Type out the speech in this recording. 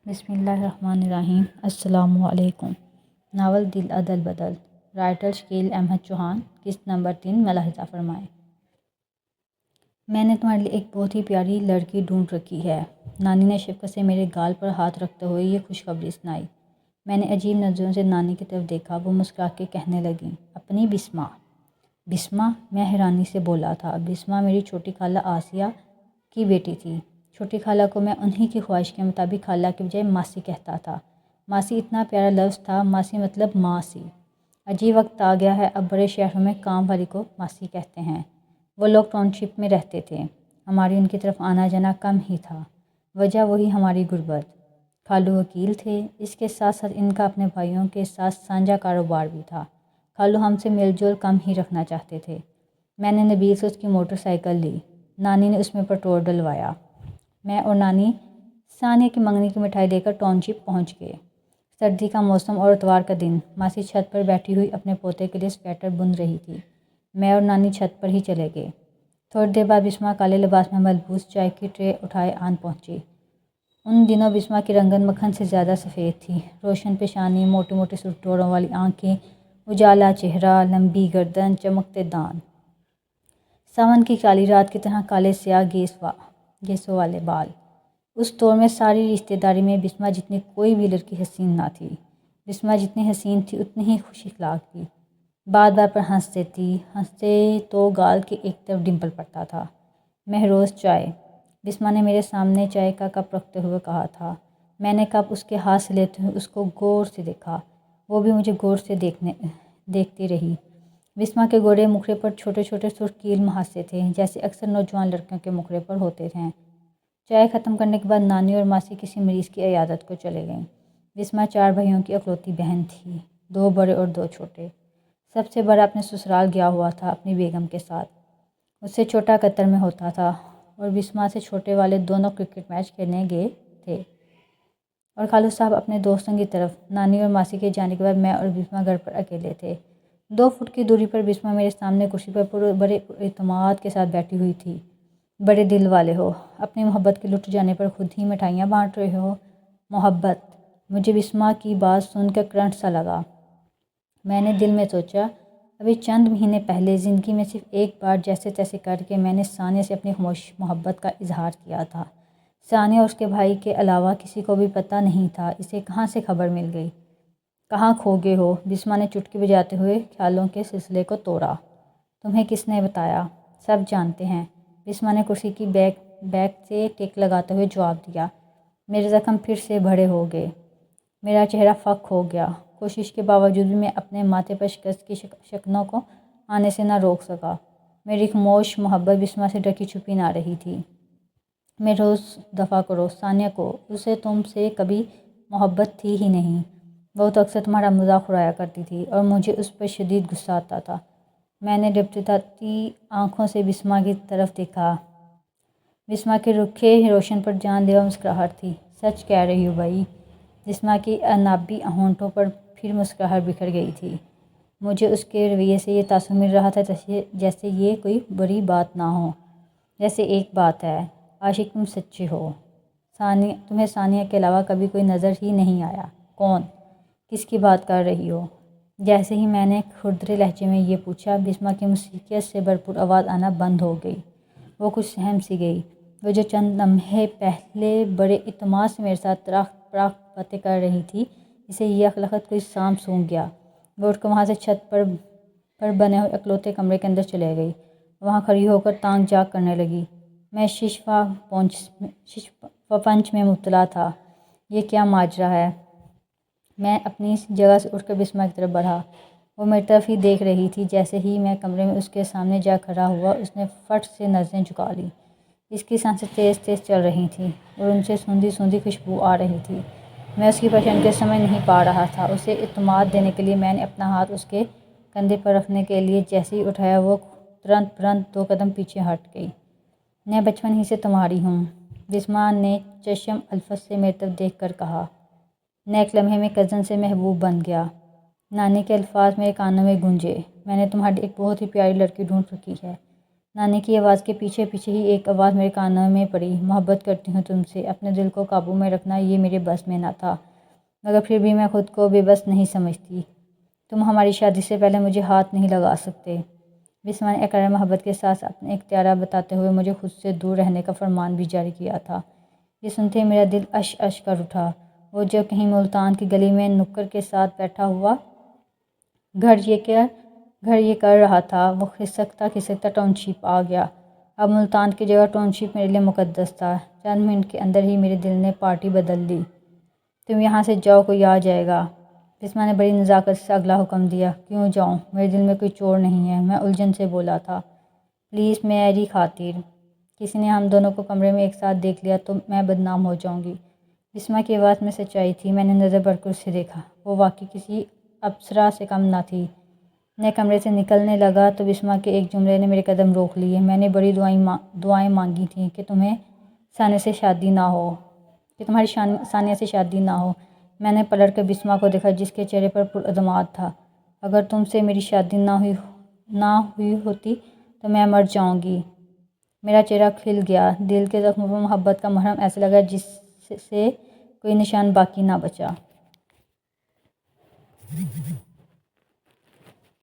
بسم اللہ الرحمن الرحیم۔ السلام علیکم۔ ناول دل عدل بدل، رائٹر شکیل احمد چوہان، قسط نمبر 3۔ ملاحظہ فرمائیں۔ میں نے تمہارے لیے ایک بہت ہی پیاری لڑکی ڈھونڈ رکھی ہے۔ نانی نے شفقت سے میرے گال پر ہاتھ رکھتے ہوئے یہ خوشخبری سنائی۔ میں نے عجیب نظروں سے نانی کی طرف دیکھا۔ وہ مسکرا کے کہنے لگیں، اپنی بسمہ۔ بسمہ؟ میں حیرانی سے بولا تھا۔ بسمہ میری چھوٹی خالہ آسیہ کی بیٹی تھی۔ چھوٹی خالہ کو میں انہی کی خواہش کے مطابق خالہ کے بجائے ماسی کہتا تھا۔ ماسی اتنا پیارا لفظ تھا، ماسی مطلب ماں سی۔ عجیب وقت آ گیا ہے، اب بڑے شہروں میں کام والی کو ماسی کہتے ہیں۔ وہ لوگ ٹاؤن شپ میں رہتے تھے، ہماری ان کی طرف آنا جانا کم ہی تھا۔ وجہ وہی ہماری غربت۔ خالو وکیل تھے، اس کے ساتھ ساتھ ان کا اپنے بھائیوں کے ساتھ سانجھا کاروبار بھی تھا۔ خالو ہم سے میل جول کم ہی رکھنا چاہتے تھے۔ میں نے نبیل سے اس کی موٹر سائیکل لی، نانی نے اس میں پٹرول ڈلوایا۔ میں اور نانی ثانیہ کی منگنی کی مٹھائی لے کر ٹاؤن شپ پہنچ گئے۔ سردی کا موسم اور اتوار کا دن۔ ماسی چھت پر بیٹھی ہوئی اپنے پوتے کے لیے سویٹر بن رہی تھی۔ میں اور نانی چھت پر ہی چلے گئے۔ تھوڑی دیر بعد بسمہ کالے لباس میں ملبوس چائے کی ٹرے اٹھائے آن پہنچی۔ ان دنوں بسمہ کی رنگت مکھن سے زیادہ سفید تھی۔ روشن پیشانی، موٹے موٹے سرخ ڈوروں والی آنکھیں، اجالا چہرہ، لمبی گردن، چمکتے دان، ساون کی کالی رات کی طرح کالے سیاہ گیسوں والے بال۔ اس دور میں ساری رشتہ داری میں بسمہ جتنی کوئی بھی لڑکی حسین نہ تھی۔ بسمہ جتنی حسین تھی اتنی ہی خوش اخلاق بھی۔ بات بات پر ہنس دیتی، ہنستے تو گال کے ایک طرف ڈمپل پڑتا تھا۔ مہروز چائے، بسمہ نے میرے سامنے چائے کا کپ رکھتے ہوئے کہا تھا۔ میں نے کپ اس کے ہاتھ سے لیتے ہوئے اس کو غور سے دیکھا، وہ بھی مجھے غور سے دیکھتی رہی۔ بسمہ کے گوڑے مکھڑے پر چھوٹے چھوٹے سرخ کیل مہاسے تھے، جیسے اکثر نوجوان لڑکیوں کے مکھڑے پر ہوتے ہیں۔ چائے ختم کرنے کے بعد نانی اور ماسی کسی مریض کی عیادت کو چلے گئیں۔ بسمہ 4 بھائیوں کی اکلوتی بہن تھی، 2 بڑے اور 2 چھوٹے۔ سب سے بڑا اپنے سسرال گیا ہوا تھا اپنی بیگم کے ساتھ، اس سے چھوٹا قطر میں ہوتا تھا، اور بسمہ سے چھوٹے والے دونوں کرکٹ میچ کھیلنے گئے تھے۔ اور خالو صاحب اپنے دوستوں کی طرف۔ نانی اور ماسی کے جانے کے بعد میں اور بسمہ گھر پر اکیلے تھے۔ 2 فٹ کی دوری پر بسمہ میرے سامنے کرسی پر بڑے اعتماد کے ساتھ بیٹھی ہوئی تھی۔ بڑے دل والے ہو، اپنی محبت کے لٹ جانے پر خود ہی مٹھائیاں بانٹ رہے ہو۔ محبت! مجھے بسمہ کی بات سن کر کرنٹ سا لگا۔ میں نے دل میں سوچا، ابھی چند مہینے پہلے زندگی میں صرف ایک بار جیسے تیسے کر کے میں نے ثانیہ سے اپنی خاموش محبت کا اظہار کیا تھا۔ ثانیہ اور اس کے بھائی کے علاوہ کسی کو بھی پتہ نہیں تھا اسے کہاں سے خبر مل گئی۔ کہاں کھو گئے ہو؟ بسمہ نے چٹکی بجاتے ہوئے خیالوں کے سلسلے کو توڑا۔ تمہیں کس نے بتایا؟ سب جانتے ہیں، بسمہ نے کرسی کی بیک سے ٹیک لگاتے ہوئے جواب دیا۔ میرے زخم پھر سے بڑے ہو گئے، میرا چہرہ فک ہو گیا۔ کوشش کے باوجود بھی میں اپنے ماتھے پر شکست کی شکنوں کو آنے سے نہ روک سکا۔ میری خاموش محبت بسمہ سے ڈھکی چھپی نہ رہی تھی۔ مہروز دفع کرو ثانیہ کو، اسے تم سے کبھی محبت تھی ہی نہیں۔ وہ تو اکثر تمہارا مذاق اڑایا کرتی تھی اور مجھے اس پر شدید غصہ آتا تھا۔ میں نے ڈبڈباتی آنکھوں سے بسمہ کی طرف دیکھا۔ بسمہ کے رکھے روشن پر جان لیوا مسکراہٹ تھی۔ سچ کہہ رہی ہو بھائی؟ بسمہ کی عنابی ہونٹوں پر پھر مسکراہٹ بکھر گئی تھی۔ مجھے اس کے رویے سے یہ تاثر مل رہا تھا جیسے یہ کوئی بڑی بات نہ ہو۔ جیسے ایک بات ہے، عاشق تم سچے ہو۔ تمہیں ثانیہ کے علاوہ کبھی کوئی نظر ہی نہیں آیا؟ کون؟ کس کی بات کر رہی ہو؟ جیسے ہی میں نے کھردرے لہجے میں یہ پوچھا، بسمہ کی موسیقیت سے بھرپور آواز آنا بند ہو گئی۔ وہ کچھ سہم سی گئی۔ وہ جو چند لمحے پہلے بڑے اعتماد سے میرے ساتھ تراق پراق باتیں کر رہی تھی، اسے یک لخت کوئی سانپ سونگھ گیا۔ وہ اٹھ کر وہاں سے چھت پر بنے ہوئے اکلوتے کمرے کے اندر چلے گئی۔ وہاں کھڑی ہو کر تانگ جھانک کرنے لگی۔ میں ششفا پنچ میں مبتلا تھا۔ یہ کیا ماجرا ہے؟ میں اپنی جگہ سے اٹھ کر بسمہ کی طرف بڑھا۔ وہ میری طرف ہی دیکھ رہی تھی۔ جیسے ہی میں کمرے میں اس کے سامنے جا کھڑا ہوا، اس نے فٹ سے نظریں جھکا لیں۔ اس کی سانسیں تیز تیز چل رہی تھیں اور ان سے سوندھی سوندھی خوشبو آ رہی تھی۔ میں اس کی پہچان کے سمجھ نہیں پا رہا تھا۔ اسے اعتماد دینے کے لیے میں نے اپنا ہاتھ اس کے کندھے پر رکھنے کے لیے جیسے ہی اٹھایا، وہ ترنت 2 قدم پیچھے ہٹ گئی۔ میں بچپن ہی سے تمہاری ہوں، بسمہ نے چشم الفت سے میری طرف دیکھ کر کہا۔ نیک لمحے میں کزن سے محبوب بن گیا۔ نانی کے الفاظ میرے کانوں میں گونجے۔ میں نے تمہارے لیے ایک بہت ہی پیاری لڑکی ڈھونڈ رکھی ہے۔ نانی کی آواز کے پیچھے پیچھے ہی ایک آواز میرے کانوں میں پڑی، محبت کرتی ہوں تم سے، اپنے دل کو قابو میں رکھنا یہ میرے بس میں نہ تھا، مگر پھر بھی میں خود کو بے بس نہیں سمجھتی۔ تم ہماری شادی سے پہلے مجھے ہاتھ نہیں لگا سکتے۔ بسما نے اقرار محبت کے ساتھ اپنے اختیارات بتاتے ہوئے مجھے خود سے دور رہنے کا فرمان بھی جاری کیا تھا۔ یہ سنتے میرا دل اش اش کر اٹھا۔ وہ جب کہیں ملتان کی گلی میں نکر کے ساتھ بیٹھا ہوا گھر یہ کر رہا تھا، وہ کھسکتا ٹاؤن شپ آ گیا۔ اب ملتان کی جگہ ٹاؤن شپ میرے لیے مقدس تھا۔ چند منٹ کے اندر ہی میرے دل نے پارٹی بدل لی۔ تم یہاں سے جاؤ، کوئی آ جائے گا۔ بسما نے بڑی نزاکت سے اگلا حکم دیا۔ کیوں جاؤں؟ میرے دل میں کوئی چور نہیں ہے، میں الجھن سے بولا تھا۔ پلیز میری خاطر، کسی نے ہم دونوں کو کمرے میں ایک ساتھ دیکھ لیا تو میں بدنام ہو جاؤں گی۔ بسما کی آواز میں سچائی تھی۔ میں نے نظر بڑھ کر اسے دیکھا، وہ واقعی کسی اپسرا سے کم نہ تھی۔ میں کمرے سے نکلنے لگا تو بسما کے ایک جملے نے میرے قدم روک لیے۔ میں نے بڑی دعائیں مانگی تھیں کہ تمہیں ثانیہ سے شادی نہ ہو، میں نے پلٹ کر بسما کو دیکھا جس کے چہرے پر پراعتماد تھا۔ اگر تم سے میری شادی نہ ہوئی ہوتی تو میں مر جاؤں گی۔ میرا چہرہ کھل گیا، دل کے زخموں پر محبت کا مرہم ایسے لگا جس سے کوئی نشان باقی نہ بچا۔